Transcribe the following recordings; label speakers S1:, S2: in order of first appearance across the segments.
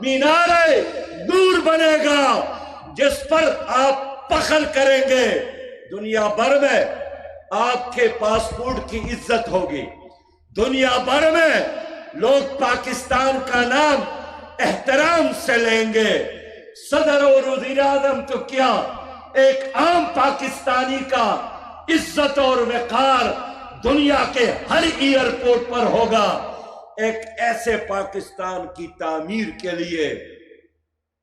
S1: مینار نور بنے گا جس پر آپ فخر کریں گے. دنیا بھر میں آپ کے پاسپورٹ کی عزت ہوگی. دنیا بھر میں لوگ پاکستان کا نام احترام سے لیں گے. صدر اور وزیر اعظم تو کیا، ایک عام پاکستانی کا عزت اور وقار دنیا کے ہر ایئرپورٹ پر ہوگا. ایک ایسے پاکستان کی تعمیر کے لیے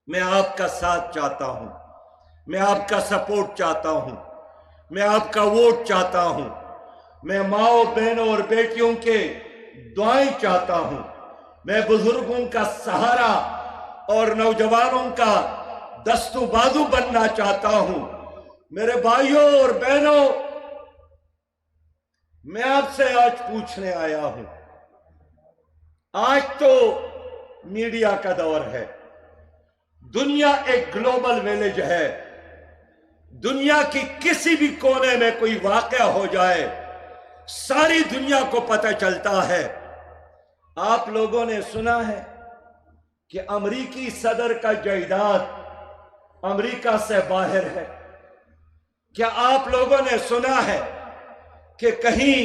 S1: میں آپ کا ساتھ چاہتا ہوں، میں آپ کا سپورٹ چاہتا ہوں، میں آپ کا ووٹ چاہتا ہوں، میں ماؤں بہنوں اور بیٹیوں کے دعائیں چاہتا ہوں، میں بزرگوں کا سہارا اور نوجوانوں کا دست و بازو بننا چاہتا ہوں. میرے بھائیوں اور بہنوں، میں آپ سے آج پوچھنے آیا ہوں. آج تو میڈیا کا دور ہے. دنیا ایک گلوبل ویلیج ہے. دنیا کی کسی بھی کونے میں کوئی واقعہ ہو جائے ساری دنیا کو پتہ چلتا ہے. آپ لوگوں نے سنا ہے کہ امریکی صدر کا جائیداد امریکہ سے باہر ہے. کیا آپ لوگوں نے سنا ہے کہ کہیں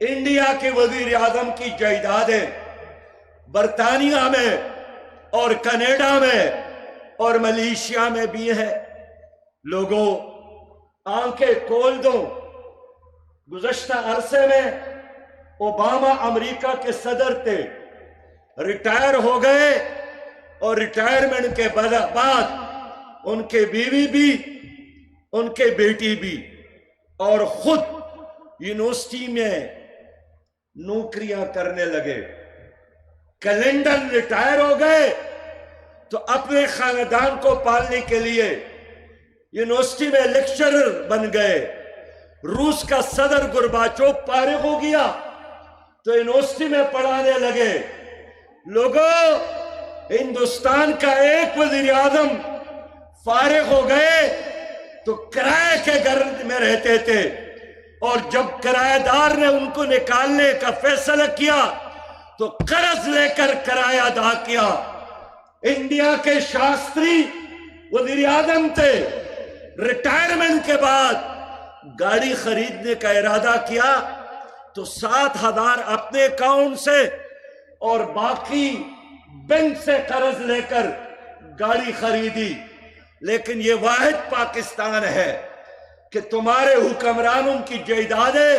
S1: انڈیا کے وزیر اعظم کی جائیدادیں برطانیہ میں اور کینیڈا میں اور ملیشیا میں بھی ہے؟ لوگوں، آنکھیں کھول دو. گزشتہ عرصے میں اوباما امریکہ کے صدر تھے، ریٹائر ہو گئے اور ریٹائرمنٹ کے بعد ان کے بیوی بھی، ان کے بیٹی بھی، اور خود یونیورسٹی میں نوکریاں کرنے لگے. کلنٹن ریٹائر ہو گئے تو اپنے خاندان کو پالنے کے لیے یونیورسٹی میں لیکچرر بن گئے. روس کا صدر گورباچوف فارغ ہو گیا تو یونیورسٹی میں پڑھانے لگے. لوگوں، ہندوستان کا ایک وزیر اعظم فارغ ہو گئے تو کرائے کے گھر میں رہتے تھے، اور جب کرایہ دار نے ان کو نکالنے کا فیصلہ کیا تو قرض لے کر کرایہ ادا کیا. انڈیا کے شاستری وزیر اعظم تھے، ریٹائرمنٹ کے بعد گاڑی خریدنے کا ارادہ کیا تو 7,000 اپنے اکاؤنٹ سے اور باقی بینک سے قرض لے کر گاڑی خریدی. لیکن یہ واحد پاکستان ہے کہ تمہارے حکمرانوں کی جائیدادیں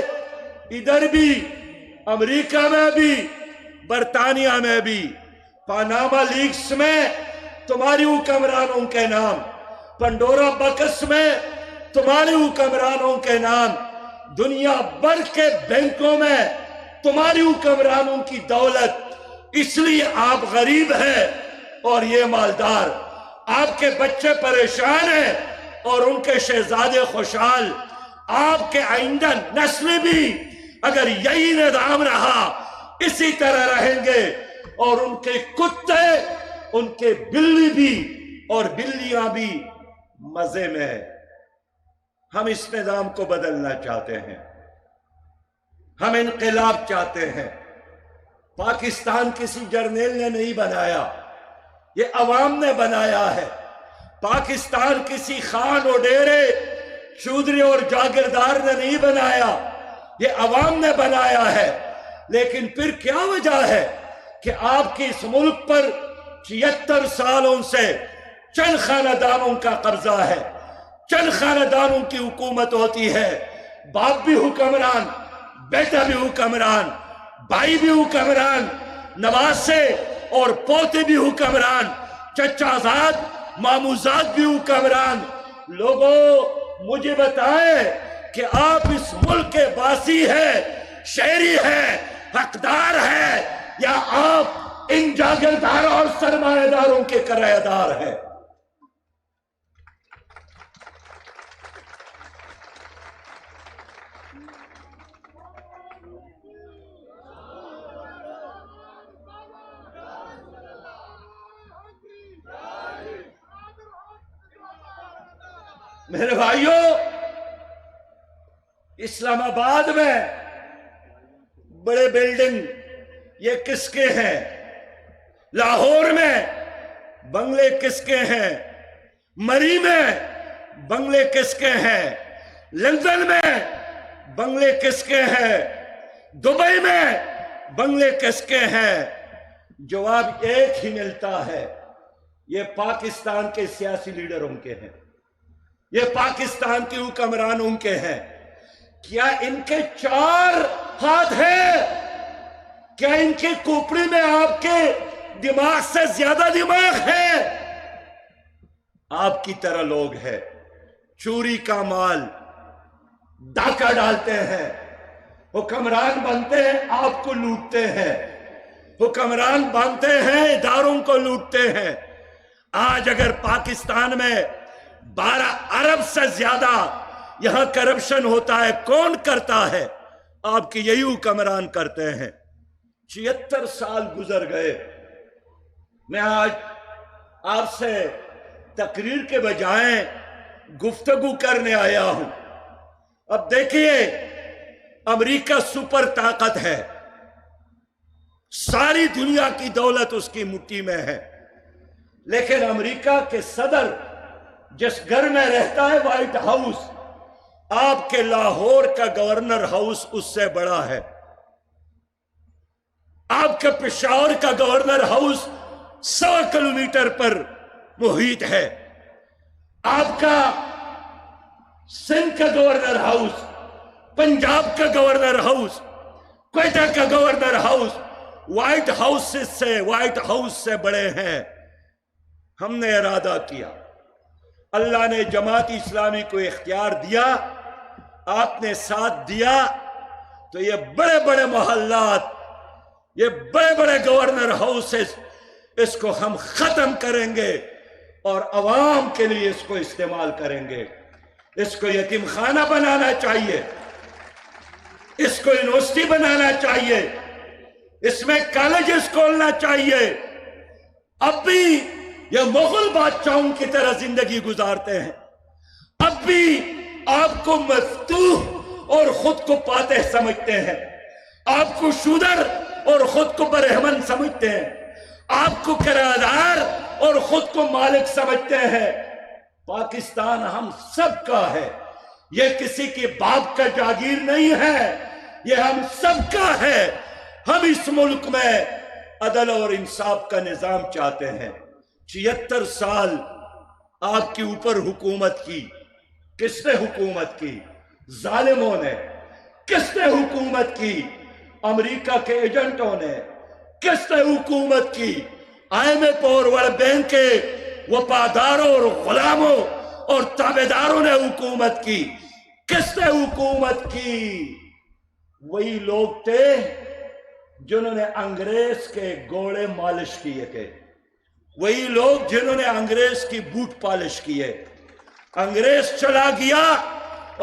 S1: ادھر بھی، امریکہ میں بھی، برطانیہ میں بھی، پاناما لیکس میں تمہاری حکمرانوں کے نام، پنڈورا بکس میں تمہاری حکمرانوں کے نام، دنیا بھر کے بینکوں میں تمہاری حکمرانوں کی دولت. اس لیے آپ غریب ہیں اور یہ مالدار. آپ کے بچے پریشان ہیں اور ان کے شہزادے خوشحال. آپ کے آئندہ نسل بھی اگر یہی نظام رہا اسی طرح رہیں گے، اور ان کے کتے، ان کے بلی بھی اور بلیاں بھی مزے میں ہیں. ہم اس نظام کو بدلنا چاہتے ہیں. ہم انقلاب چاہتے ہیں. پاکستان کسی جرنیل نے نہیں بنایا، یہ عوام نے بنایا ہے. پاکستان کسی خان و ڈیرے، چودھری اور جاگیردار نے نہیں بنایا، یہ عوام نے بنایا ہے. لیکن پھر کیا وجہ ہے کہ آپ کی اس ملک پر 76 سالوں سے چند خاندانوں کا قبضہ ہے، چند خاندانوں کی حکومت ہوتی ہے. باپ بھی حکمران، بیٹا بھی حکمران، بھائی بھی حکمران، نواسے اور پوتے بھی حکمران، چچا زاد، ماموزاد بھی حکمران. لوگوں، مجھے بتائیں کہ آپ اس ملک کے باسی ہیں، شہری ہیں، حقدار ہیں، یا آپ ان جاگیرداروں اور سرمایہ داروں کے کرایہ دار ہیں؟ میرے بھائیوں، اسلام آباد میں بڑے بلڈنگ یہ کس کے ہیں؟ لاہور میں بنگلے کس کے ہیں؟ مری میں بنگلے کس کے ہیں؟ لندن میں بنگلے کس کے ہیں؟ دبئی میں بنگلے کس کے ہیں؟ جواب ایک ہی ملتا ہے، یہ پاکستان کے سیاسی لیڈروں کے ہیں، یہ پاکستان کے حکمرانوں کے ہیں۔ کیا ان کے 4 ہاتھ ہیں؟ کیا ان کے کھوپڑی میں آپ کے دماغ سے زیادہ دماغ ہے؟ آپ کی طرح لوگ ہیں، چوری کا مال ڈاکہ ڈالتے ہیں، حکمران بنتے ہیں، آپ کو لوٹتے ہیں، حکمران بنتے ہیں، اداروں کو لوٹتے ہیں۔ آج اگر پاکستان میں 12 ارب سے زیادہ یہاں کرپشن ہوتا ہے، کون کرتا ہے؟ آپ کے یہی حکمران کرتے ہیں۔ 76 سال گزر گئے، میں آج آپ سے تقریر کے بجائے گفتگو کرنے آیا ہوں۔ اب دیکھیے، امریکہ سپر طاقت ہے، ساری دنیا کی دولت اس کی مٹھی میں ہے، لیکن امریکہ کے صدر جس گھر میں رہتا ہے، وائٹ ہاؤس، آپ کے لاہور کا گورنر ہاؤس اس سے بڑا ہے۔ آپ کے پشاور کا گورنر ہاؤس 100 کلومیٹر پر محیط ہے۔ آپ کا سندھ کا گورنر ہاؤس، پنجاب کا گورنر ہاؤس، کوئٹہ کا گورنر ہاؤس وائٹ ہاؤس سے بڑے ہیں۔ ہم نے ارادہ کیا، اللہ نے جماعت اسلامی کو اختیار دیا، آپ نے ساتھ دیا، تو یہ بڑے بڑے محلات، یہ بڑے بڑے گورنر ہاؤسز، اس کو ہم ختم کریں گے اور عوام کے لیے اس کو استعمال کریں گے۔ اس کو یتیم خانہ بنانا چاہیے، اس کو یونیورسٹی بنانا چاہیے، اس میں کالجز کھولنا چاہیے۔ اب بھی یہ مغل بادشاہوں کی طرح زندگی گزارتے ہیں، اب بھی آپ کو مفتوح اور خود کو فاتح سمجھتے ہیں، آپ کو شودر اور خود کو برہمن سمجھتے ہیں، آپ کو کرایہ دار اور خود کو مالک سمجھتے ہیں۔ پاکستان ہم سب کا ہے، یہ کسی کے باپ کا جاگیر نہیں ہے، یہ ہم سب کا ہے۔ ہم اس ملک میں عدل اور انصاف کا نظام چاہتے ہیں۔ 76 سال آپ کے اوپر حکومت کی، کس نے حکومت کی؟ ظالموں نے۔ کس نے حکومت کی؟ امریکہ کے ایجنٹوں نے۔ کس نے حکومت کی؟ IMF اور ورلڈ بینک کے وفاداروں اور غلاموں اور تابعداروں نے حکومت کی۔ کس نے حکومت کی؟ وہی لوگ تھے جنہوں نے انگریز کے گھوڑے مالش کیے تھے، وہی لوگ جنہوں نے انگریز کی بوٹ پالش کیے۔ انگریز چلا گیا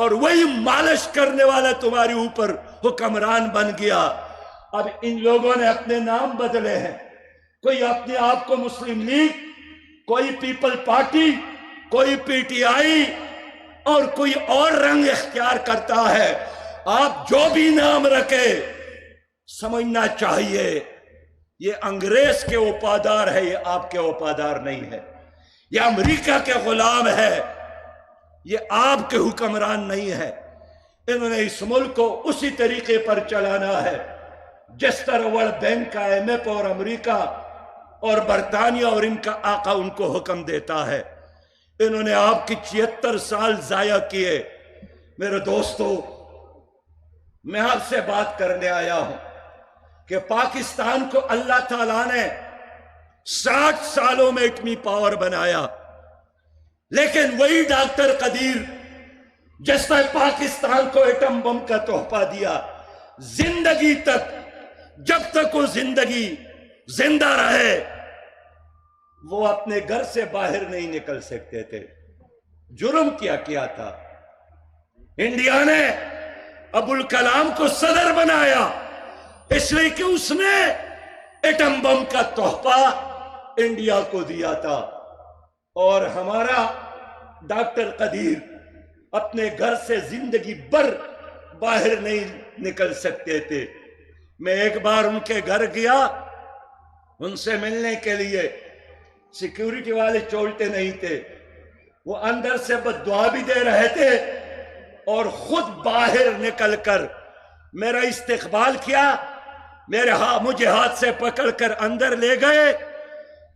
S1: اور وہی مالش کرنے والا تمہارے اوپر حکمران بن گیا۔ اب ان لوگوں نے اپنے نام بدلے ہیں، کوئی اپنے آپ کو مسلم لیگ، کوئی پیپل پارٹی، کوئی PTI اور کوئی اور رنگ اختیار کرتا ہے۔ آپ جو بھی نام رکھے، سمجھنا چاہیے یہ انگریز کے وفادار ہے، یہ آپ کے وفادار نہیں ہے، یہ امریکہ کے غلام ہے، یہ آپ کے حکمران نہیں ہے۔ انہوں نے اس ملک کو اسی طریقے پر چلانا ہے جس طرح ورلڈ بینک کا IMF اور امریکہ اور برطانیہ اور ان کا آقا ان کو حکم دیتا ہے۔ انہوں نے آپ کی 76 سال ضائع کیے۔ میرے دوستو، میں آپ سے بات کرنے آیا ہوں کہ پاکستان کو اللہ تعالیٰ نے 60 سالوں میں ایٹمی پاور بنایا، لیکن وہی ڈاکٹر قدیر جس نے پاکستان کو ایٹم بم کا تحفہ دیا، زندگی تک، جب تک وہ زندہ رہے، وہ اپنے گھر سے باہر نہیں نکل سکتے تھے۔ جرم کیا تھا؟ انڈیا نے ابوالکلام کو صدر بنایا اس لیے کہ اس نے ایٹم بم کا تحفہ انڈیا کو دیا تھا، اور ہمارا ڈاکٹر قدیر اپنے گھر سے زندگی بھر باہر نہیں نکل سکتے تھے۔ میں ایک بار ان کے گھر گیا، ان سے ملنے کے لیے سیکیورٹی والے چھوڑتے نہیں تھے، وہ اندر سے بد دعا بھی دے رہے تھے اور خود باہر نکل کر میرا استقبال کیا، مجھے ہاتھ سے پکڑ کر اندر لے گئے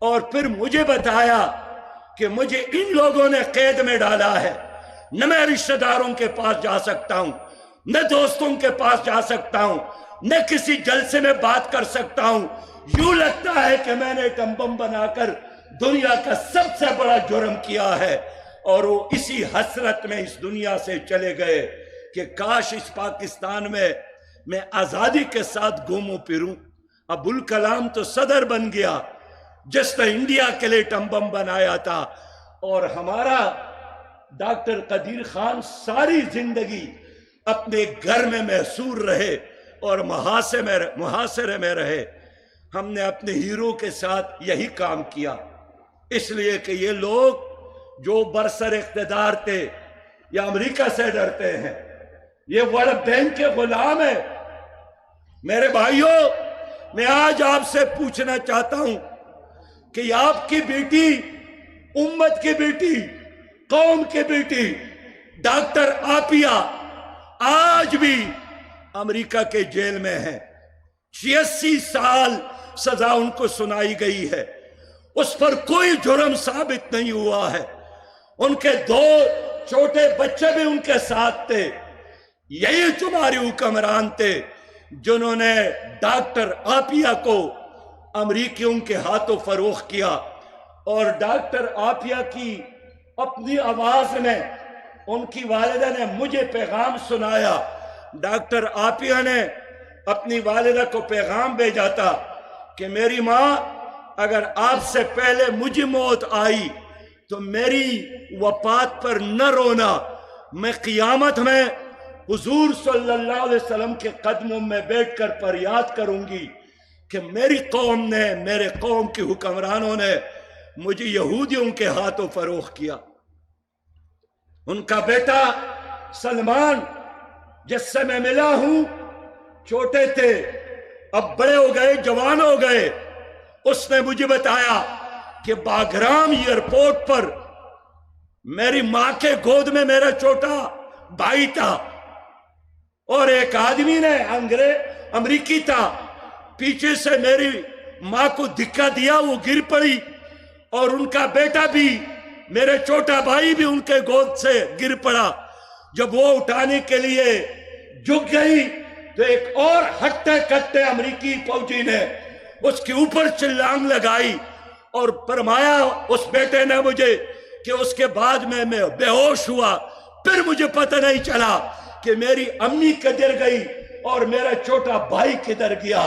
S1: اور پھر مجھے بتایا کہ مجھے ان لوگوں نے قید میں ڈالا ہے، نہ میں رشتہ داروں کے پاس جا سکتا ہوں، نہ دوستوں کے پاس جا سکتا ہوں، نہ کسی جلسے میں بات کر سکتا ہوں، یوں لگتا ہے کہ میں نے ایٹم بم بنا کر دنیا کا سب سے بڑا جرم کیا ہے۔ اور وہ اسی حسرت میں اس دنیا سے چلے گئے کہ کاش اس پاکستان میں آزادی کے ساتھ گھوموں پھروں۔ ابوالکلام تو صدر بن گیا جس نے انڈیا کے لیے ایٹم بم بنایا تھا، اور ہمارا ڈاکٹر قدیر خان ساری زندگی اپنے گھر میں محصور رہے اور محاصرے میں رہے۔ ہم نے اپنے ہیرو کے ساتھ یہی کام کیا، اس لیے کہ یہ لوگ جو برسر اقتدار تھے یہ امریکہ سے ڈرتے ہیں، یہ ورلڈ بینک کے غلام ہیں۔ میرے بھائیوں، میں آج آپ سے پوچھنا چاہتا ہوں کہ آپ کی بیٹی، امت کی بیٹی، قوم کی بیٹی ڈاکٹر عافیہ آج بھی امریکہ کے جیل میں ہے، 86 سال سزا ان کو سنائی گئی ہے، اس پر کوئی جرم ثابت نہیں ہوا ہے۔ ان کے 2 چھوٹے بچے بھی ان کے ساتھ تھے۔ یہی تمہاری حکمران تھے جنہوں نے ڈاکٹر عافیہ کو امریکیوں کے ہاتھوں فروخت کیا، اور ڈاکٹر عافیہ کی اپنی آواز میں ان کی والدہ نے مجھے پیغام سنایا۔ ڈاکٹر عافیہ نے اپنی والدہ کو پیغام بھیجا تھا کہ میری ماں، اگر آپ سے پہلے مجھے موت آئی تو میری وفات پر نہ رونا، میں قیامت میں حضور صلی اللہ علیہ وسلم کے قدموں میں بیٹھ کر فریاد کروں گی کہ میری قوم نے، میرے قوم کے حکمرانوں نے مجھے یہودیوں کے ہاتھوں فروخت کیا۔ ان کا بیٹا سلمان، جس سے میں ملا ہوں، چھوٹے تھے، اب بڑے ہو گئے، جوان ہو گئے، اس نے مجھے بتایا کہ باگرام ایئرپورٹ پر میری ماں کے گود میں میرا چھوٹا بھائی تھا، اور ایک آدمی نے، امریکی تھا، پیچھے سے میری ماں کو دھکا دیا، وہ گر پڑی، اور ان کا بیٹا بھی، میرے چھوٹا بھائی بھی ان کے گود سے گر پڑا۔ جب وہ اٹھانے کے لیے جھک گئی تو ایک اور ہٹے کٹے امریکی فوجی نے اس کے اوپر چھلانگ لگائی اور فرمایا اس بیٹے نے مجھے کہ اس کے بعد میں بے ہوش ہوا، پھر مجھے پتہ نہیں چلا کہ میری امی کدھر گئی اور میرا چھوٹا بھائی کدھر گیا۔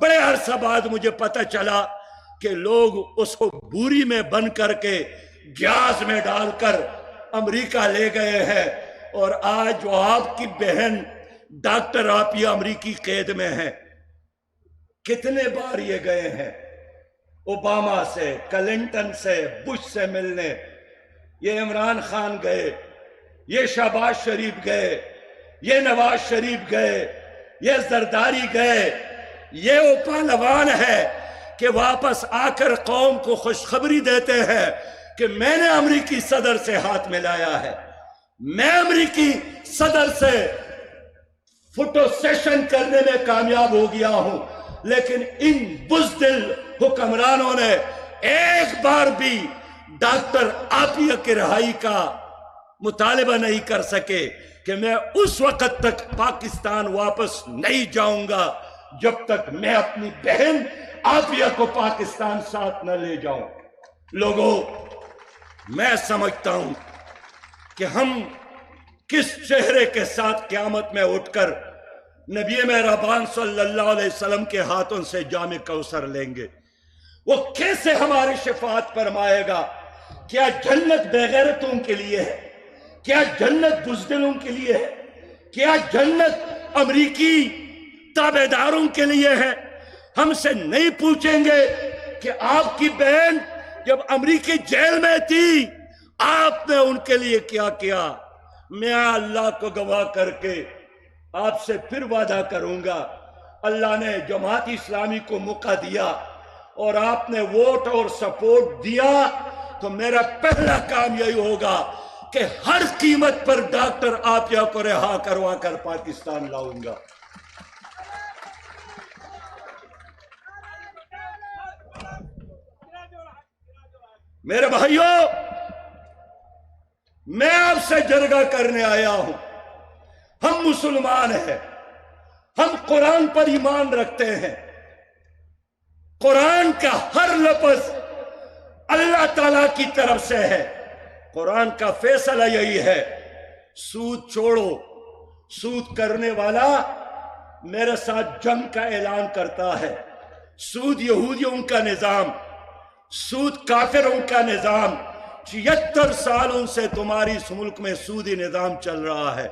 S1: بڑے عرصہ بعد مجھے پتہ چلا کہ لوگ اس کو بوری میں بند کر کے گیس میں ڈال کر امریکہ لے گئے ہیں، اور آج جو آپ کی بہن ڈاکٹر عافیہ امریکی قید میں ہے۔ کتنے بار یہ گئے ہیں اوباما سے، کلنٹن سے، بش سے ملنے، یہ عمران خان گئے، یہ شہباز شریف گئے، یہ نواز شریف گئے، یہ زرداری گئے۔ یہ وہ پہلوان ہے کہ واپس آ کر قوم کو خوشخبری دیتے ہیں کہ میں نے امریکی صدر سے ہاتھ ملایا ہے، میں امریکی صدر سے فوٹو سیشن کرنے میں کامیاب ہو گیا ہوں۔ لیکن ان بزدل حکمرانوں نے ایک بار بھی ڈاکٹر عافیہ کی رہائی کا مطالبہ نہیں کر سکے کہ میں اس وقت تک پاکستان واپس نہیں جاؤں گا جب تک میں اپنی بہن عافیہ کو پاکستان ساتھ نہ لے جاؤں۔ لوگوں، میں سمجھتا ہوں کہ ہم کس چہرے کے ساتھ قیامت میں اٹھ کر نبی مہربان صلی اللہ علیہ وسلم کے ہاتھوں سے جام کوثر لیں گے، وہ کیسے ہماری شفاعت فرمائے گا؟ کیا جنت بے غیرتوں کے لیے ہے؟ کیا جنت بزدلوں کے لیے ہے؟ کیا جنت امریکی تابعداروں کے لیے ہے؟ ہم سے نہیں پوچھیں گے کہ آپ کی بہن جب امریکی جیل میں تھی آپ نے ان کے لیے کیا کیا؟ میں اللہ کو گواہ کر کے آپ سے پھر وعدہ کروں گا، اللہ نے جماعت اسلامی کو موقع دیا اور آپ نے ووٹ اور سپورٹ دیا تو میرا پہلا کام یہی ہوگا کہ ہر قیمت پر ڈاکٹر عافیہ کو رہا کروا کر پاکستان لاؤں گا۔ میرے بھائیوں، میں آپ سے جرگہ کرنے آیا ہوں۔ ہم مسلمان ہیں، ہم قرآن پر ایمان رکھتے ہیں۔ قرآن کا ہر لفظ اللہ تعالیٰ کی طرف سے ہے۔ قرآن کا فیصلہ یہی ہے، سود چھوڑو۔ سود کرنے والا میرے ساتھ جنگ کا اعلان کرتا ہے۔ سود یہودیوں کا نظام، سود کافروں کا نظام، 76 سالوں سے تمہاری اس ملک میں سودی نظام چل رہا ہے۔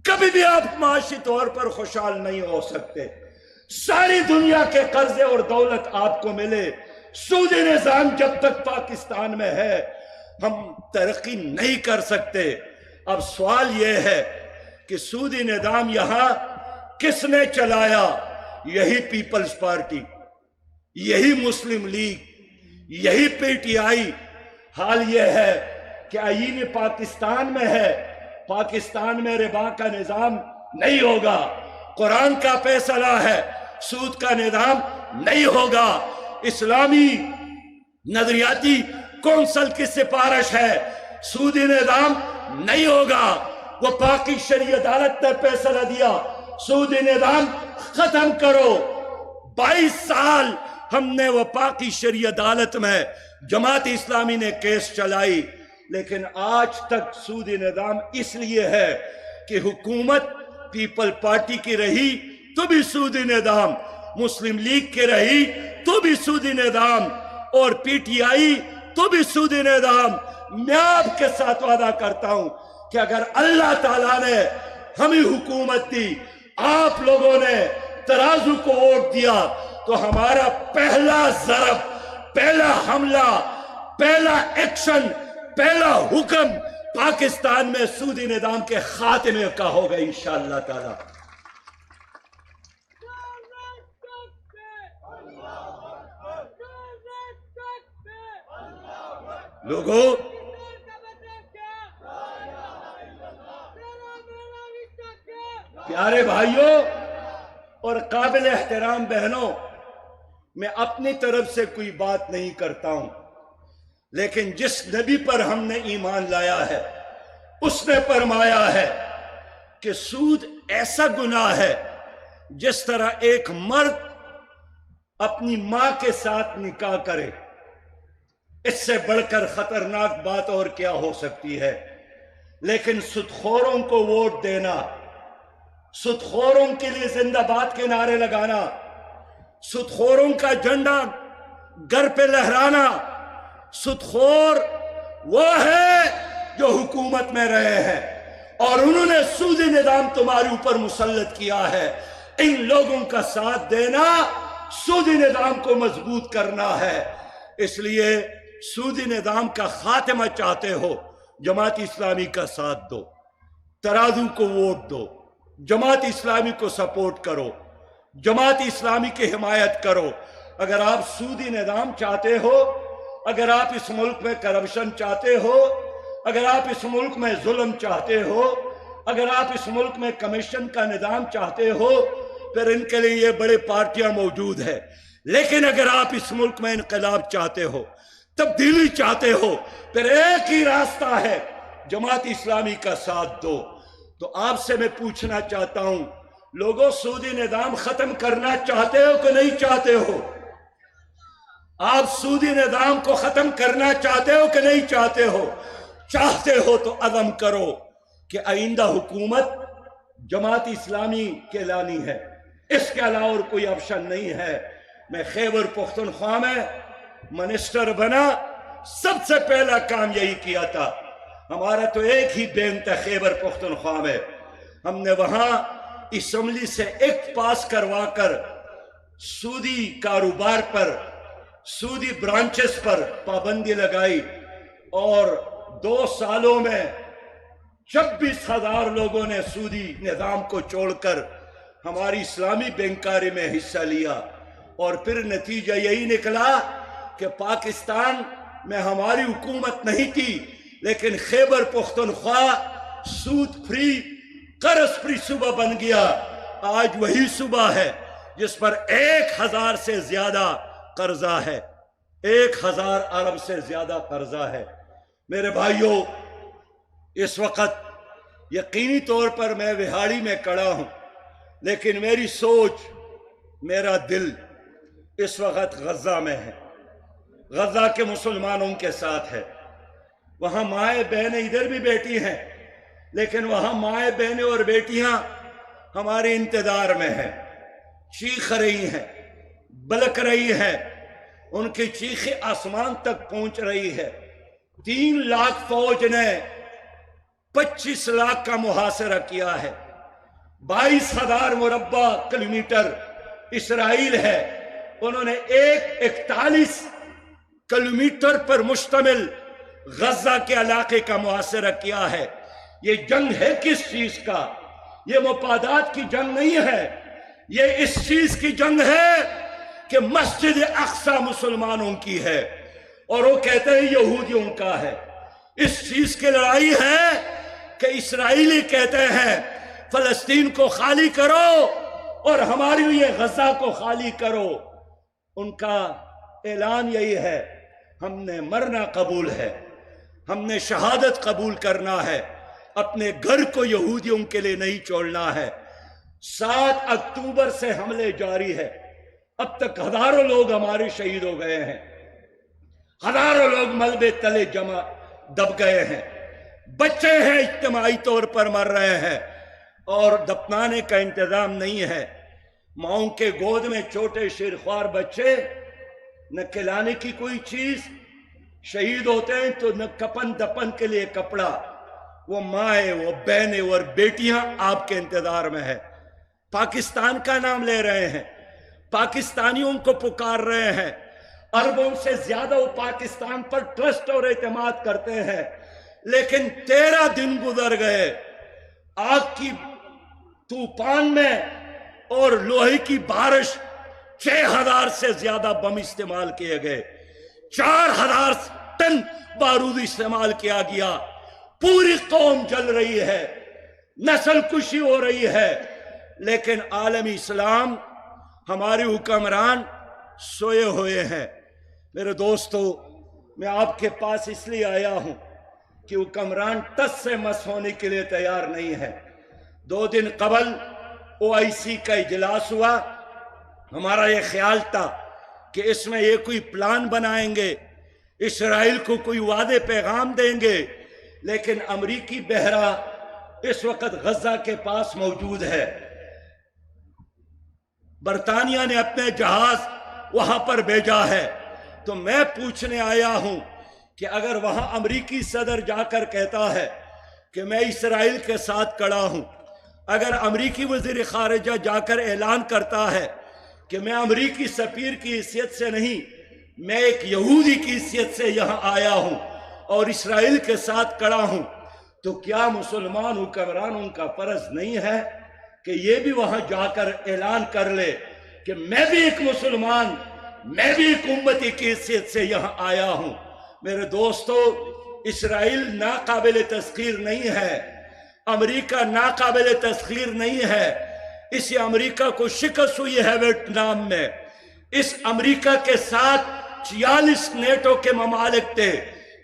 S1: کبھی بھی آپ معاشی طور پر خوشحال نہیں ہو سکتے۔ ساری دنیا کے قرضے اور دولت آپ کو ملے، سودی نظام جب تک پاکستان میں ہے ہم ترقی نہیں کر سکتے۔ اب سوال یہ ہے کہ سودی نظام یہاں کس نے چلایا؟ یہی پیپلز پارٹی، یہی مسلم لیگ، یہی پی ٹی آئی۔ حال یہ ہے کہ آئین پاکستان میں ہے، پاکستان میں ربا کا نظام نہیں ہوگا۔ قرآن کا فیصلہ ہے، سود کا نظام نہیں ہوگا۔ اسلامی نظریاتی کونسل کی سفارش ہے، سودی نظام نہیں ہوگا۔ وہ پاکی شرعی عدالت نے فیصلہ دیا، سودی نظام ختم کرو۔ 22 سال ہم نے وہ پاکی شرعی عدالت میں جماعت اسلامی نے کیس چلائی، لیکن آج تک سودی نظام اس لیے ہے کہ حکومت پیپل پارٹی کی رہی تو بھی سودی نظام، مسلم لیگ کی رہی تو بھی سودی نظام، اور پی ٹی آئی تو بھی سودی نظام۔ میں آپ کے ساتھ وعدہ کرتا ہوں کہ اگر اللہ تعالیٰ نے ہمیں حکومت دی، آپ لوگوں نے ترازو کو ووٹ دیا، تو ہمارا پہلا ضرب، پہلا حملہ، پہلا ایکشن، پہلا حکم پاکستان میں سودی نظام کے خاتمے کا ہوگا انشاءاللہ تعالی۔ لوگوں، پیارے بھائیوں اور قابل احترام بہنوں، میں اپنی طرف سے کوئی بات نہیں کرتا ہوں، لیکن جس نبی پر ہم نے ایمان لایا ہے اس نے فرمایا ہے کہ سود ایسا گناہ ہے جس طرح ایک مرد اپنی ماں کے ساتھ نکاح کرے، اس سے بڑھ کر خطرناک بات اور کیا ہو سکتی ہے۔ لیکن سودخوروں کو ووٹ دینا، سودخوروں کے لیے زندہ باد کے نعرے لگانا، سودخوروں کا جھنڈا گھر پہ لہرانا، سودخور وہ ہے جو حکومت میں رہے ہیں اور انہوں نے سودی نظام تمہارے اوپر مسلط کیا ہے۔ ان لوگوں کا ساتھ دینا سودی نظام کو مضبوط کرنا ہے۔ اس لیے سودی نظام کا خاتمہ چاہتے ہو، جماعت اسلامی کا ساتھ دو، ترازو کو ووٹ دو، جماعت اسلامی کو سپورٹ کرو، جماعت اسلامی کی حمایت کرو۔ اگر آپ سودی نظام چاہتے ہو، اگر آپ اس ملک میں کرپشن چاہتے ہو، اگر آپ اس ملک میں ظلم چاہتے ہو، اگر آپ اس ملک میں کمیشن کا نظام چاہتے ہو، پھر ان کے لیے یہ بڑے پارٹیاں موجود ہیں۔ لیکن اگر آپ اس ملک میں انقلاب چاہتے ہو، تبدیلی چاہتے ہو، پھر ایک ہی راستہ ہے، جماعت اسلامی کا ساتھ دو۔ تو آپ سے میں پوچھنا چاہتا ہوں، لوگوں سودی نظام ختم کرنا چاہتے ہو کہ نہیں چاہتے ہو؟ آپ سودی نظام کو ختم کرنا چاہتے ہو کہ نہیں چاہتے ہو؟ چاہتے ہو تو عزم کرو کہ آئندہ حکومت جماعت اسلامی کے لانی ہے، اس کے علاوہ اور کوئی آپشن نہیں ہے۔ میں خیبر پختونخوا میں منسٹر بنا، سب سے پہلا کام یہی کیا تھا۔ ہمارا تو ایک ہی بینک تھا خیبر پختونخوا میں، ہم نے وہاں اسمبلی سے ایکٹ پاس کروا کر سودی کاروبار پر، سودی برانچز پر پابندی لگائی، اور 2 سالوں میں 26,000 لوگوں نے سودی نظام کو چھوڑ کر ہماری اسلامی بینکاری میں حصہ لیا۔ اور پھر نتیجہ یہی نکلا کہ پاکستان میں ہماری حکومت نہیں تھی، لیکن خیبر پختونخوا سود فری، قرض فری صوبہ بن گیا۔ آج وہی صوبہ ہے جس پر 1000 سے زیادہ قرضہ ہے، 1000 ارب سے زیادہ قرضہ ہے۔ میرے بھائیوں، اس وقت یقینی طور پر میں وہاڑی میں کھڑا ہوں، لیکن میری سوچ، میرا دل اس وقت غزہ میں ہے، غزہ کے مسلمانوں کے ساتھ ہے۔ وہاں مائیں بہنیں ادھر بھی بیٹھی ہیں، لیکن وہاں مائیں بہنیں اور بیٹیاں ہمارے انتظار میں ہیں، چیخ رہی ہیں، بلک رہی ہیں، ان کی چیخیں آسمان تک پہنچ رہی ہے۔ 3 لاکھ فوج نے 25 لاکھ کا محاصرہ کیا ہے، 22,000 مربع کلومیٹر اسرائیل ہے، انہوں نے 41 کلومیٹر پر مشتمل غزہ کے علاقے کا محاصرہ کیا ہے۔ یہ جنگ ہے کس چیز کا؟ یہ مفادات کی جنگ نہیں ہے، یہ اس چیز کی جنگ ہے کہ مسجد اقصی مسلمانوں کی ہے اور وہ کہتے ہیں یہودیوں کا ہے۔ اس چیز کی لڑائی ہے کہ اسرائیلی کہتے ہیں فلسطین کو خالی کرو اور ہماری لیے غزہ کو خالی کرو۔ ان کا اعلان یہی ہے، ہم نے مرنا قبول ہے، ہم نے شہادت قبول کرنا ہے، اپنے گھر کو یہودیوں کے لیے نہیں چھوڑنا ہے۔ 7 اکتوبر سے حملے جاری ہے، اب تک ہزاروں لوگ ہمارے شہید ہو گئے ہیں، ہزاروں لوگ ملبے تلے دب گئے ہیں، بچے ہیں اجتماعی طور پر مر رہے ہیں اور دفنانے کا انتظام نہیں ہے۔ ماؤں کے گود میں چھوٹے شیرخوار بچے، نہ کھلانے کی کوئی چیز، شہید ہوتے ہیں تو نہ کفن دفن کے لیے کپڑا۔ وہ مائیں، وہ بہنیں اور بیٹیاں آپ کے انتظار میں ہیں، پاکستان کا نام لے رہے ہیں، پاکستانیوں کو پکار رہے ہیں، اربوں سے زیادہ وہ پاکستان پر ٹرسٹ اور اعتماد کرتے ہیں، لیکن 13 دن گزر گئے، آگ کی طوفان میں اور لوہے کی بارش، 6000 سے زیادہ بم استعمال کیے گئے، 4000 ٹن بارود استعمال کیا گیا، پوری قوم جل رہی ہے، نسل کشی ہو رہی ہے، لیکن عالم اسلام، ہمارے حکمران سوئے ہوئے ہیں۔ میرے دوستو، میں آپ کے پاس اس لیے آیا ہوں کہ حکمران ٹس سے مس ہونے کے لیے تیار نہیں ہے۔ 2 دن قبل OIC کا اجلاس ہوا، ہمارا یہ خیال تھا کہ اس میں یہ کوئی پلان بنائیں گے، اسرائیل کو کوئی وعدے پیغام دیں گے، لیکن امریکی بحرہ اس وقت غزہ کے پاس موجود ہے۔ برطانیہ نے اپنے جہاز وہاں پر بھیجا ہے، تو میں پوچھنے آیا ہوں کہ اگر وہاں امریکی صدر جا کر کہتا ہے کہ میں اسرائیل کے ساتھ کھڑا ہوں، اگر امریکی وزیر خارجہ جا کر اعلان کرتا ہے کہ میں امریکی سفیر کی حیثیت سے نہیں، میں ایک یہودی کی حیثیت سے یہاں آیا ہوں اور اسرائیل کے ساتھ کھڑا ہوں، تو کیا مسلمان حکمرانوں کا فرض نہیں ہے کہ یہ بھی وہاں جا کر اعلان کر لے کہ میں بھی ایک مسلمان، میں بھی ایک امتی کی حیثیت سے یہاں آیا ہوں؟ میرے دوستو، اسرائیل ناقابل تسخیر نہیں ہے، امریکہ ناقابل تسخیر نہیں ہے۔ اس امریکہ کو شکست ہوئی ہے ویتنام میں، اس امریکہ کے ساتھ 46 نیٹو کے ممالک تھے،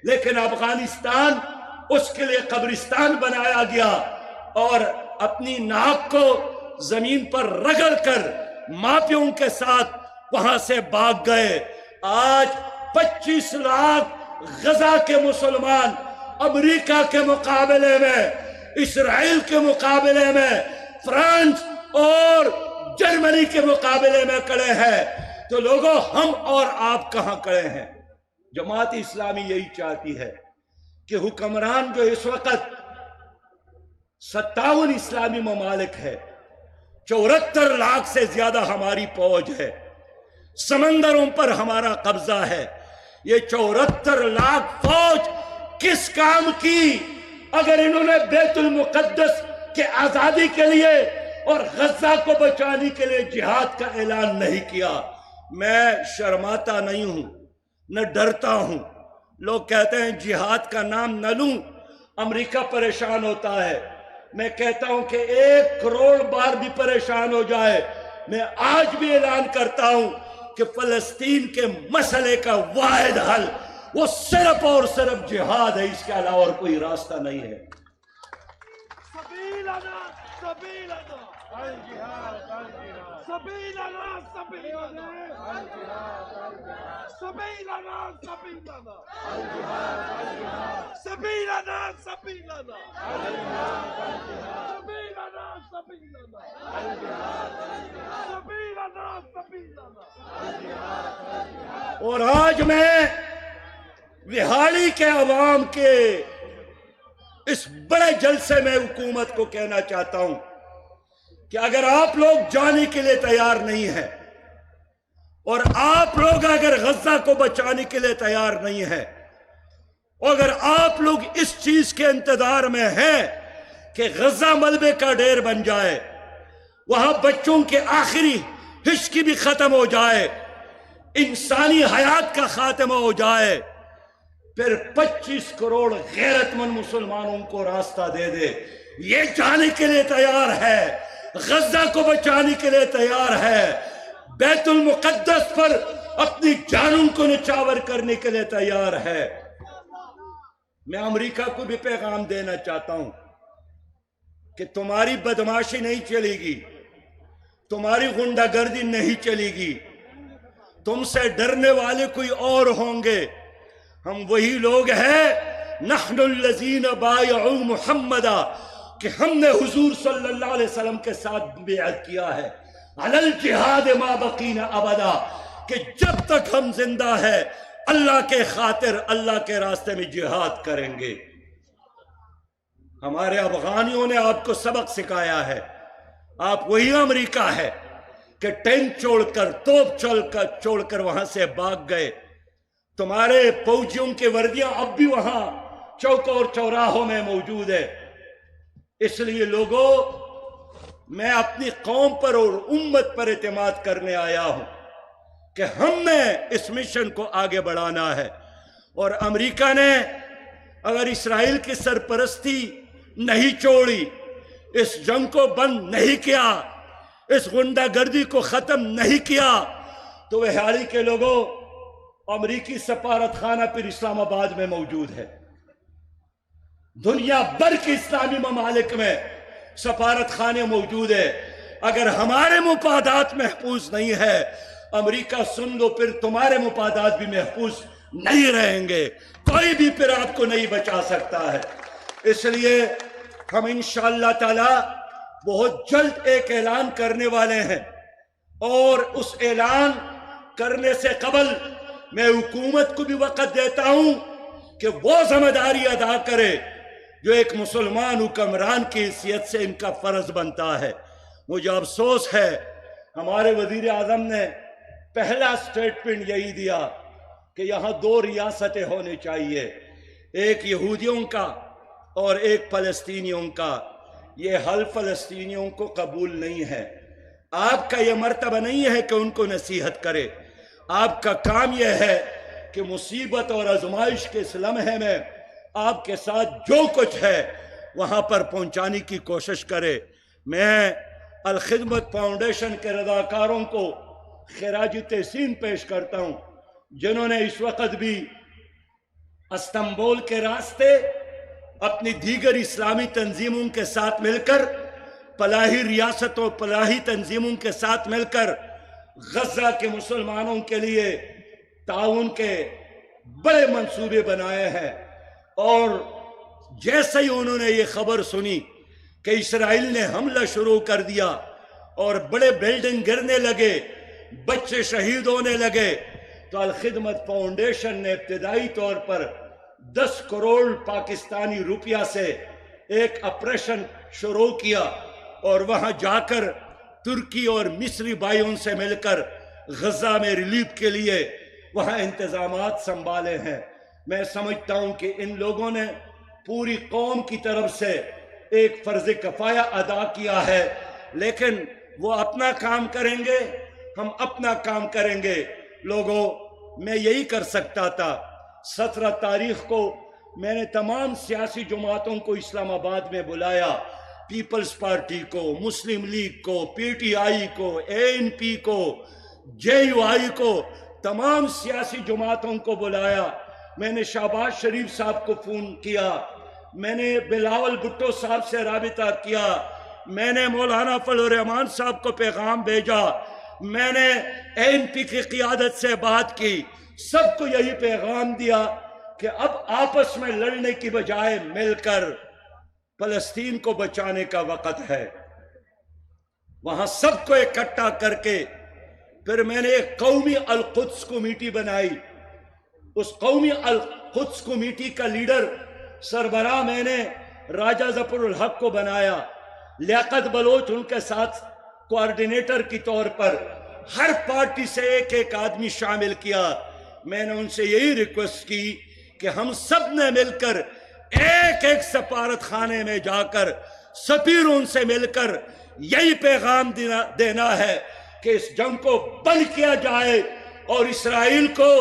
S1: لیکن افغانستان اس کے لیے قبرستان بنایا گیا اور اپنی ناک کو زمین پر رگڑ کر مافیوں کے ساتھ وہاں سے بھاگ گئے۔ آج 25 لاکھ غزہ کے مسلمان امریکہ کے مقابلے میں، اسرائیل کے مقابلے میں، فرانس اور جرمنی کے مقابلے میں کھڑے ہیں، تو لوگوں، ہم اور آپ کہاں کھڑے ہیں؟ جماعت اسلامی یہی چاہتی ہے کہ حکمران جو اس وقت 57 اسلامی ممالک ہے، 74 لاکھ سے زیادہ ہماری فوج ہے، سمندروں پر ہمارا قبضہ ہے، یہ 74 لاکھ فوج کس کام کی؟ اگر انہوں نے بیت المقدس کے آزادی کے لیے اور غزہ کو بچانے کے لیے جہاد کا اعلان نہیں کیا، میں شرماتا نہیں ہوں نہ ڈرتا ہوں. لوگ کہتے ہیں جہاد کا نام نہ لوں امریکہ پریشان ہوتا ہے. میں کہتا ہوں کہ 1 کروڑ بار بھی پریشان ہو جائے میں آج بھی اعلان کرتا ہوں کہ فلسطین کے مسئلے کا واحد حل وہ صرف اور صرف جہاد ہے. اس کے علاوہ اور کوئی راستہ نہیں ہے. اور آج میں وہاڑی کے عوام کے اس بڑے جلسے میں حکومت کو کہنا چاہتا ہوں کہ اگر آپ لوگ جانے کے لیے تیار نہیں ہیں اور آپ لوگ اگر غزہ کو بچانے کے لیے تیار نہیں ہیں اور اگر آپ لوگ اس چیز کے انتظار میں ہیں کہ غزہ ملبے کا ڈھیر بن جائے، وہاں بچوں کے آخری حص کی بھی ختم ہو جائے، انسانی حیات کا خاتمہ ہو جائے، پھر 25 کروڑ غیرت مند مسلمانوں کو راستہ دے دے. یہ جانے کے لیے تیار ہے، غزہ کو بچانے کے لیے تیار ہے، بیت المقدس پر اپنی جانوں کو نچاور کرنے کے لیے تیار ہے. میں امریکہ کو بھی پیغام دینا چاہتا ہوں کہ تمہاری بدماشی نہیں چلے گی، تمہاری غنڈہ گردی نہیں چلے گی. تم سے ڈرنے والے کوئی اور ہوں گے. ہم وہی لوگ ہیں نحن الذین بایعوا محمدا کہ ہم نے حضور صلی اللہ علیہ وسلم کے ساتھ بیعت کیا ہے علی الجہاد ما بقینا ابدا کہ جب تک ہم زندہ ہے اللہ کے خاطر اللہ کے راستے میں جہاد کریں گے. ہمارے افغانیوں نے آپ کو سبق سکھایا ہے. آپ وہی امریکہ ہے کہ ٹینک چھوڑ کر توپ چھوڑ کر وہاں سے بھاگ گئے. تمہارے فوجیوں کے وردیاں اب بھی وہاں چوک اور چوراہوں میں موجود ہے. اس لیے لوگوں، میں اپنی قوم پر اور امت پر اعتماد کرنے آیا ہوں کہ ہم نے اس مشن کو آگے بڑھانا ہے. اور امریکہ نے اگر اسرائیل کی سرپرستی نہیں چھوڑی، اس جنگ کو بند نہیں کیا، اس غنڈہ گردی کو ختم نہیں کیا، تو وہاڑی کے لوگوں امریکی سفارت خانہ پھر اسلام آباد میں موجود ہے. دنیا بھر کے اسلامی ممالک میں سفارت خانے موجود ہے. اگر ہمارے مفادات محفوظ نہیں ہے امریکہ سن لو، پھر تمہارے مفادات بھی محفوظ نہیں رہیں گے. کوئی بھی پھر آپ کو نہیں بچا سکتا ہے. اس لیے ہم انشاءاللہ تعالی بہت جلد ایک اعلان کرنے والے ہیں، اور اس اعلان کرنے سے قبل میں حکومت کو بھی وقت دیتا ہوں کہ وہ ذمہ داری ادا کرے جو ایک مسلمان حکمران کی حیثیت سے ان کا فرض بنتا ہے. مجھے افسوس ہے ہمارے وزیر اعظم نے پہلا سٹیٹمنٹ یہی دیا کہ یہاں 2 ریاستیں ہونی چاہیے، ایک یہودیوں کا اور ایک فلسطینیوں کا. یہ حل فلسطینیوں کو قبول نہیں ہے. آپ کا یہ مرتبہ نہیں ہے کہ ان کو نصیحت کرے. آپ کا کام یہ ہے کہ مصیبت اور آزمائش کے اس لمحے میں آپ کے ساتھ جو کچھ ہے وہاں پر پہنچانے کی کوشش کرے. میں الخدمت فاؤنڈیشن کے رضاکاروں کو خراج تحسین پیش کرتا ہوں جنہوں نے اس وقت بھی استنبول کے راستے اپنی دیگر اسلامی تنظیموں کے ساتھ مل کر، فلاحی ریاستوں فلاحی تنظیموں کے ساتھ مل کر غزہ کے مسلمانوں کے لیے تعاون کے بڑے منصوبے بنائے ہیں. اور جیسے ہی انہوں نے یہ خبر سنی کہ اسرائیل نے حملہ شروع کر دیا اور بڑے بلڈنگ گرنے لگے، بچے شہید ہونے لگے، تو الخدمت فاؤنڈیشن نے ابتدائی طور پر 10 کروڑ پاکستانی روپیہ سے ایک آپریشن شروع کیا اور وہاں جا کر ترکی اور مصری بھائیوں سے مل کر غزہ میں ریلیف کے لیے وہاں انتظامات سنبھالے ہیں. میں سمجھتا ہوں کہ ان لوگوں نے پوری قوم کی طرف سے ایک فرض کفایہ ادا کیا ہے، لیکن وہ اپنا کام کریں گے ہم اپنا کام کریں گے۔ لوگوں، میں یہی کر سکتا تھا۔ 17 تاریخ کو میں نے تمام سیاسی جماعتوں کو اسلام آباد میں بلایا، پیپلز پارٹی کو، مسلم لیگ کو، پی ٹی آئی کو، ANP کو، JUI کو، تمام سیاسی جماعتوں کو بلایا۔ میں نے شہباز شریف صاحب کو فون کیا، میں نے بلاول بھٹو صاحب سے رابطہ کیا، میں نے مولانا فضل الرحمان صاحب کو پیغام بھیجا، میں نے ANP کی قیادت سے بات کی، سب کو یہی پیغام دیا کہ اب آپس میں لڑنے کی بجائے مل کر فلسطین کو بچانے کا وقت ہے۔ وہاں سب کو اکٹھا کر کے پھر میں نے ایک قومی القدس کمیٹی بنائی۔ اس قومی القدس کمیٹی کا لیڈر سربراہ میں نے راجہ ظفر الحق کو بنایا، لیاقت بلوچ ان کے ساتھ کوارڈینیٹر کی طور پر، ہر پارٹی سے ایک ایک آدمی شامل کیا۔ میں نے ان سے یہی ریکویسٹ کی کہ ہم سب نے مل کر ایک ایک سفارت خانے میں جا کر سفیروں سے مل کر یہی پیغام دینا ہے کہ اس جنگ کو بند کیا جائے اور اسرائیل کو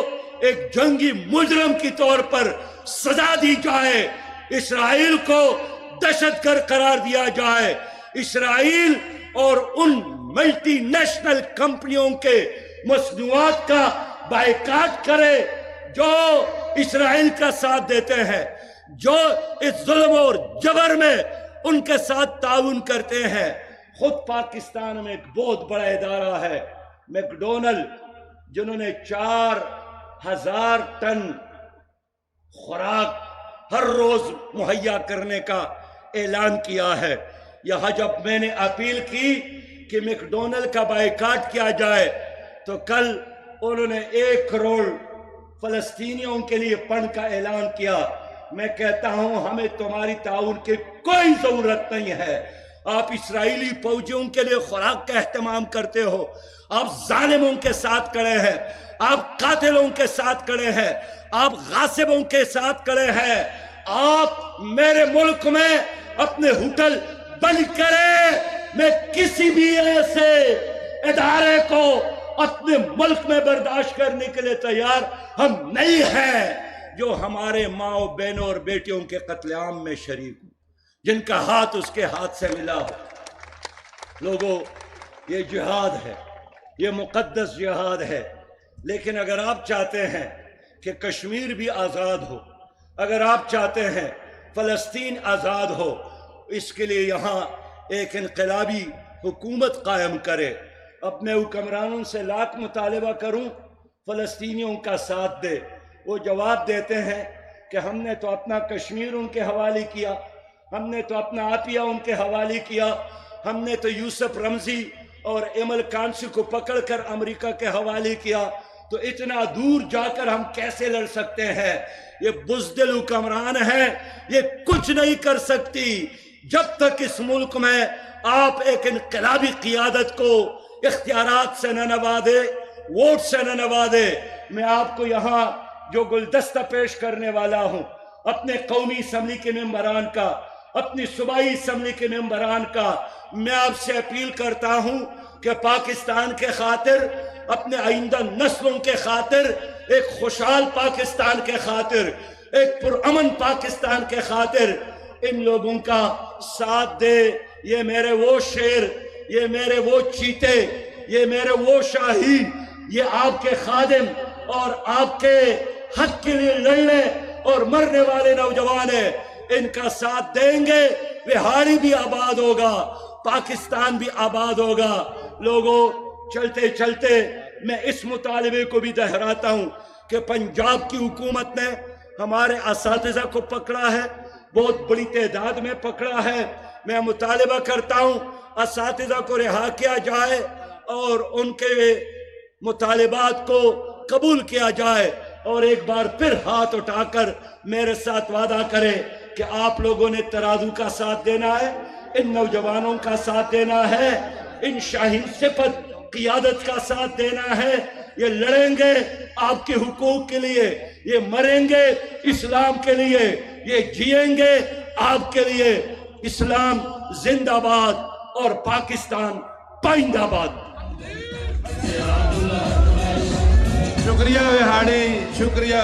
S1: ایک جنگی مجرم کی طور پر سزا دی جائے، اسرائیل کو دہشت گرد قرار دیا جائے، اسرائیل اور ان ملٹی نیشنل کمپنیوں کے مصنوعات کا بائیکاٹ کرے جو اسرائیل کا ساتھ دیتے ہیں، جو اس ظلم اور جبر میں ان کے ساتھ تعاون کرتے ہیں۔ خود پاکستان میں ایک بہت بڑا ادارہ ہے میکڈونلڈ، جنہوں نے 4000 ٹن خوراک ہر روز مہیا کرنے کا اعلان کیا ہے۔ یہاں جب میں نے اپیل کی کہ میکڈونلڈ کا بائیکاٹ کیا جائے تو کل انہوں نے 1 کروڑ فلسطینیوں کے لیے فنڈ کا اعلان کیا۔ میں کہتا ہوں ہمیں تمہاری تعاون کی کوئی ضرورت نہیں ہے۔ آپ اسرائیلی فوجیوں کے لیے خوراک کا اہتمام کرتے ہو، آپ ظالموں کے ساتھ کھڑے ہیں، آپ قاتلوں کے ساتھ کھڑے ہیں، آپ غاصبوں کے ساتھ کھڑے ہیں۔ آپ میرے ملک میں اپنے ہوٹل بند کریں، میں کسی بھی ایسے ادارے کو اپنے ملک میں برداشت کرنے کے لیے تیار ہم نہیں ہیں جو ہمارے ماں بہنوں اور بیٹیوں کے قتل عام میں شریک ہوں، جن کا ہاتھ اس کے ہاتھ سے ملا ہو۔ لوگوں، یہ جہاد ہے، یہ مقدس جہاد ہے، لیکن اگر آپ چاہتے ہیں کہ کشمیر بھی آزاد ہو، اگر آپ چاہتے ہیں فلسطین آزاد ہو، اس کے لیے یہاں ایک انقلابی حکومت قائم کرے۔ اپنے حکمرانوں سے لاکھ مطالبہ کروں فلسطینیوں کا ساتھ دے، وہ جواب دیتے ہیں کہ ہم نے تو اپنا کشمیر ان کے حوالے کیا، ہم نے تو اپنا عطیہ ان کے حوالے کیا، ہم نے تو یوسف رمزی اور ایمل کانسی کو پکڑ کر امریکہ کے حوالے کیا، تو اتنا دور جا کر ہم کیسے لڑ سکتے ہیں؟ یہ بزدل حکمران ہے، یہ کچھ نہیں کر سکتی جب تک اس ملک میں آپ ایک انقلابی قیادت کو اختیارات سے نہ نوازے، ووٹ سے نہ نوازے۔ میں آپ کو یہاں جو گلدستہ پیش کرنے والا ہوں، اپنے قومی اسمبلی کے ممبران کا، اپنی صوبائی اسمبلی کے ممبران کا، میں آپ سے اپیل کرتا ہوں کہ پاکستان کے خاطر، اپنے آئندہ نسلوں کے خاطر، ایک خوشحال پاکستان کے خاطر، ایک پرامن پاکستان کے خاطر ان لوگوں کا ساتھ دے۔ یہ میرے وہ شیر، یہ میرے وہ چیتے، یہ میرے وہ شاہین، یہ آپ کے خادم اور آپ کے حق کے لیے لڑنے اور مرنے والے نوجوان ہیں، ان کا ساتھ دیں گے، بہاری بھی آباد ہوگا، پاکستان بھی آباد ہوگا۔ لوگوں، چلتے چلتے میں اس مطالبے کو بھی دہراتا ہوں کہ پنجاب کی حکومت نے ہمارے اساتذہ کو پکڑا ہے، بہت بڑی تعداد میں پکڑا ہے۔ میں مطالبہ کرتا ہوں اساتذہ کو رہا کیا جائے اور ان کے مطالبات کو قبول کیا جائے، اور ایک بار پھر ہاتھ اٹھا کر میرے ساتھ وعدہ کریں کہ آپ لوگوں نے ترازو کا ساتھ دینا ہے، ان نوجوانوں کا ساتھ دینا ہے، ان شاہین صفت قیادت کا ساتھ دینا ہے۔ یہ لڑیں گے آپ کے حقوق کے لیے، یہ مریں گے اسلام کے لیے، یہ جیئیں گے آپ کے لیے۔ اسلام زندہ باد اور پاکستان پائندہ باد۔
S2: شکریہ وہاڑی، شکریہ.